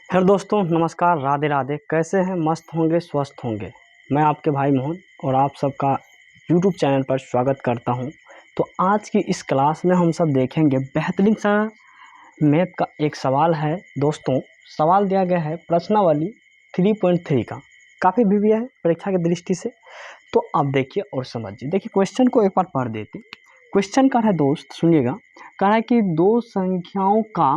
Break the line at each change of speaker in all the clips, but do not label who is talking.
Hello दोस्तों, नमस्कार, राधे राधे। कैसे हैं? मस्त होंगे, स्वस्थ होंगे। मैं आपके भाई मोहन और आप सबका यूट्यूब चैनल पर स्वागत करता हूं। तो आज की इस क्लास में हम सब देखेंगे बेहतरीन सा मैथ का एक सवाल है। दोस्तों, सवाल दिया गया है प्रश्नावली 3.3 का। काफ़ी भी है परीक्षा की दृष्टि से, तो आप देखिए और समझिए। देखिए क्वेश्चन को एक बार पढ़ देते। क्वेश्चन का है दोस्त, सुनिएगा। कह रहा है कि दो संख्याओं का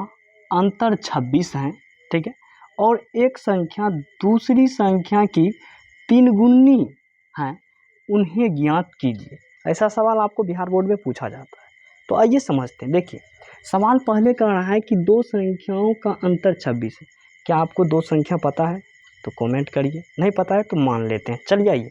अंतर 26 है, ठीक है, और एक संख्या दूसरी संख्या की 3 गुनी है, उन्हें ज्ञात कीजिए। ऐसा सवाल आपको बिहार बोर्ड में पूछा जाता है। तो आइए समझते हैं। देखिए सवाल पहले कह रहा है कि दो संख्याओं का अंतर 26 है। क्या आपको दो संख्या पता है? तो कमेंट करिए। नहीं पता है तो मान लेते हैं। चलिए आइए,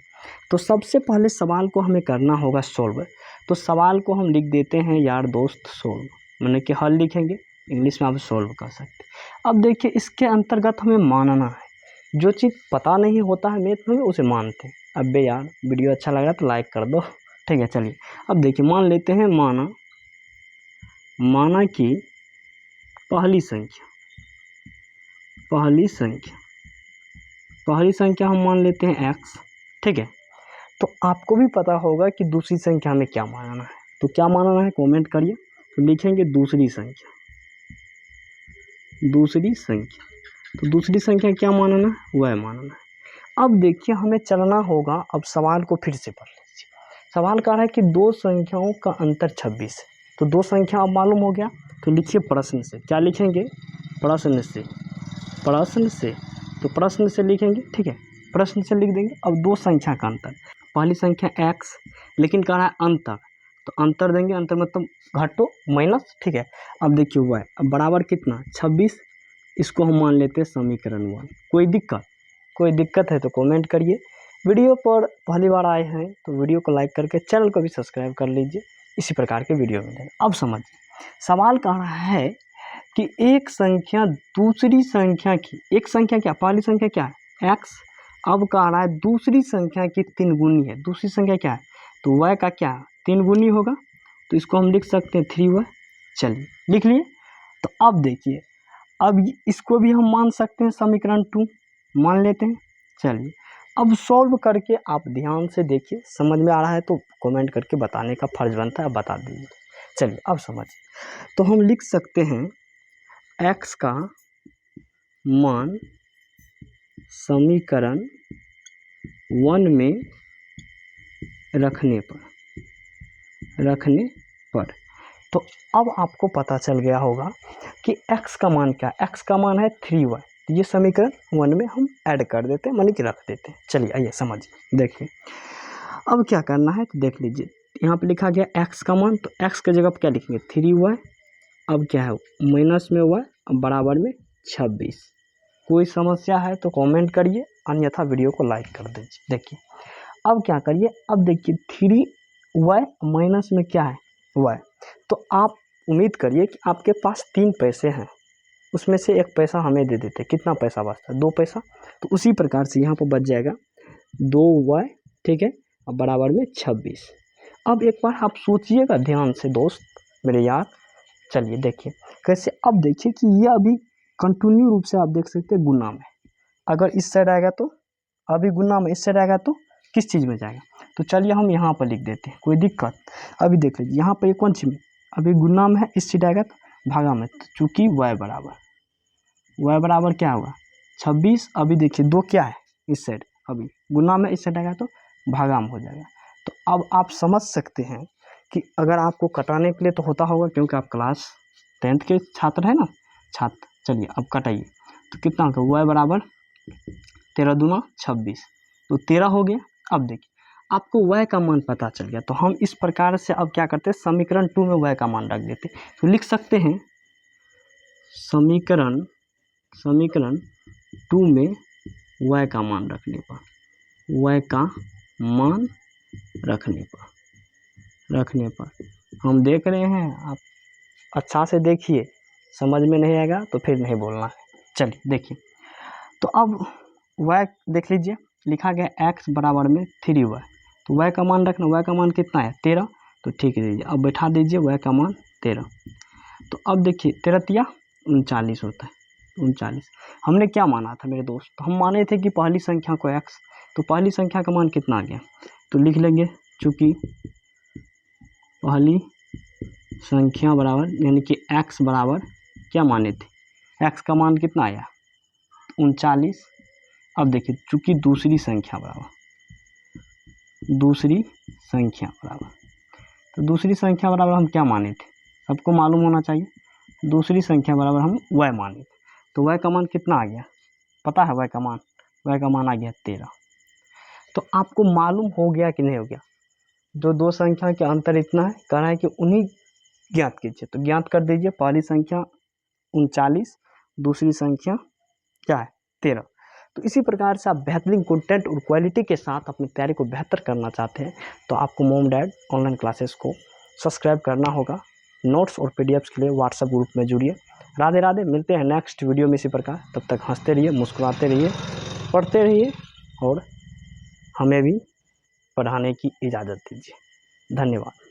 तो सबसे पहले सवाल को हमें करना होगा सोल्व। तो सवाल को हम लिख देते हैं यार दोस्त सोल्व, मैंने कि हल लिखेंगे, इंग्लिश में आप सोल्व कर सकते। अब देखिए इसके अंतर्गत हमें मानना है। जो चीज़ पता नहीं होता है मैथ में उसे मानते हैं। अब यार वीडियो अच्छा लग रहा है तो लाइक कर दो, ठीक है। चलिए अब देखिए मान लेते हैं, माना कि पहली संख्या हम मान लेते हैं x, ठीक है। तो आपको भी पता होगा कि दूसरी संख्या में क्या मानना है। तो क्या मानना है कमेंट करिए। तो लिखेंगे दूसरी संख्या। तो दूसरी संख्या क्या मानना है? वह मानना है। अब देखिए हमें चलना होगा। अब सवाल को फिर से पढ़ लीजिए। सवाल कह रहा है कि दो संख्याओं का अंतर 26 है। तो दो संख्या अब मालूम हो गया। तो लिखिए प्रश्न से। क्या लिखेंगे? प्रश्न से। तो प्रश्न से लिखेंगे, ठीक है, प्रश्न से लिख देंगे। अब दो संख्या का अंतर, पहली संख्या x, लेकिन कह रहा है अंतर, तो अंतर देंगे। अंतर मतलब घटो माइनस, ठीक है। अब देखिए y, अब बराबर कितना? 26। इसको हम मान लेते हैं समीकरण 1। कोई दिक्कत है तो कमेंट करिए। वीडियो पर पहली बार आए हैं तो वीडियो को लाइक करके चैनल को भी सब्सक्राइब कर लीजिए। इसी प्रकार के वीडियो मिलेगा। अब समझिए सवाल कह रहा है कि एक संख्या दूसरी संख्या की, एक संख्या क्या, पहली संख्या क्या है x, अब कह रहा है दूसरी संख्या की 3 गुनी है। दूसरी संख्या क्या है? तो y का क्या 3 गुनी होगा। तो इसको हम लिख सकते हैं 3y। चलिए लिख लिए। तो अब देखिए, अब इसको भी हम मान सकते हैं समीकरण 2, मान लेते हैं। चलिए अब सॉल्व करके आप ध्यान से देखिए, समझ में आ रहा है तो कमेंट करके बताने का फर्ज बनता है, बता दीजिए। चलिए अब समझिए। तो हम लिख सकते हैं x का मान समीकरण 1 में रखने पर तो अब आपको पता चल गया होगा कि x का मान क्या है। x का मान है 3y। ये समीकरण 1 में हम ऐड कर देते हैं, मानी कि रख देते हैं। चलिए आइए समझिए। देखिए अब क्या करना है तो देख लीजिए। यहाँ पे लिखा गया x का मान, तो x की जगह पर क्या लिखेंगे? 3y। अब क्या है? माइनस में y, अब बराबर में 26। कोई समस्या है तो कमेंट करिए, अन्यथा वीडियो को लाइक कर दीजिए। देखिए अब क्या करिए, अब देखिए 3y माइनस में क्या है? y। तो आप उम्मीद करिए कि आपके पास 3 पैसे हैं, उसमें से 1 पैसा हमें दे देते। कितना पैसा बचता है? 2 पैसा। तो उसी प्रकार से यहाँ पर बच जाएगा 2y, ठीक है, अब बराबर में 26। अब एक बार आप सोचिएगा ध्यान से दोस्त, मेरे यार। चलिए देखिए कैसे। अब देखिए कि ये अभी कंटिन्यू रूप से आप देख सकते हैं गुना में। अगर इस साइड आएगा तो अभी गुना में, इस साइड आएगा तो किस चीज़ में जाएगा? तो चलिए हम यहाँ पर लिख देते हैं, कोई दिक्कत? अभी देख लीजिए यहाँ पर कौन चीज में, अभी गुना में है, इस साइड आएगा तो भागा में। तो चूँकि y बराबर क्या होगा? 26। अभी देखिए 2 क्या है इस साइड, अभी गुना में, इस साइड आएगा तो भागा में हो जाएगा। तो अब आप समझ सकते हैं कि अगर आपको कटाने के लिए तो होता होगा, क्योंकि आप क्लास 10th के छात्र हैं ना, छात्र। चलिए अब कटाइए। तो कितना होगा? y बराबर 13 दूना 26, तो 13 हो गया। अब देखिए आपको y का मान पता चल गया। तो हम इस प्रकार से अब क्या करते हैं, समीकरण 2 में y का मान रख देते। तो लिख सकते हैं समीकरण 2 में y का मान रखने पर हम देख रहे हैं, आप अच्छा से देखिए, समझ में नहीं आएगा तो फिर नहीं बोलना है। चलिए देखिए, तो अब y देख लीजिए, लिखा गया x बराबर में 3y। तो y का मान रखना, y का मान कितना है? 13। तो ठीक है दीजिए, अब बैठा दीजिए y का मान 13। तो अब देखिए 13 तिया 39 होता है। 39। हमने क्या माना था मेरे दोस्त, तो हम माने थे कि पहली संख्या को x, तो पहली संख्या का मान कितना आ गया, तो लिख लेंगे चूँकि पहली संख्या बराबर यानी कि x बराबर क्या माने थे, x का मान कितना आया 39। अब देखिए चूँकि दूसरी संख्या बराबर, तो दूसरी संख्या बराबर हम क्या माने थे, सबको मालूम होना चाहिए, दूसरी संख्या बराबर हम y माने थे, तो y का मान कितना आ गया, पता है y का मान आ गया 13। तो आपको मालूम हो गया कि नहीं हो गया, जो दो संख्या के अंतर इतना है, कह रहा है कि उन्हीं ज्ञात कीजिए, तो ज्ञात कर दीजिए, पहली संख्या 39, दूसरी संख्या क्या है 13। तो इसी प्रकार से आप बेहतरीन कंटेंट और क्वालिटी के साथ अपनी तैयारी को बेहतर करना चाहते हैं तो आपको मॉम डैड ऑनलाइन क्लासेस को सब्सक्राइब करना होगा। नोट्स और पीडीएफ्स के लिए व्हाट्सएप ग्रुप में जुड़िए। राधे राधे, मिलते हैं नेक्स्ट वीडियो में इसी प्रकार, तब तक हंसते रहिए, मुस्कुराते रहिए, पढ़ते रहिए और हमें भी पढ़ाने की इजाज़त दीजिए। धन्यवाद।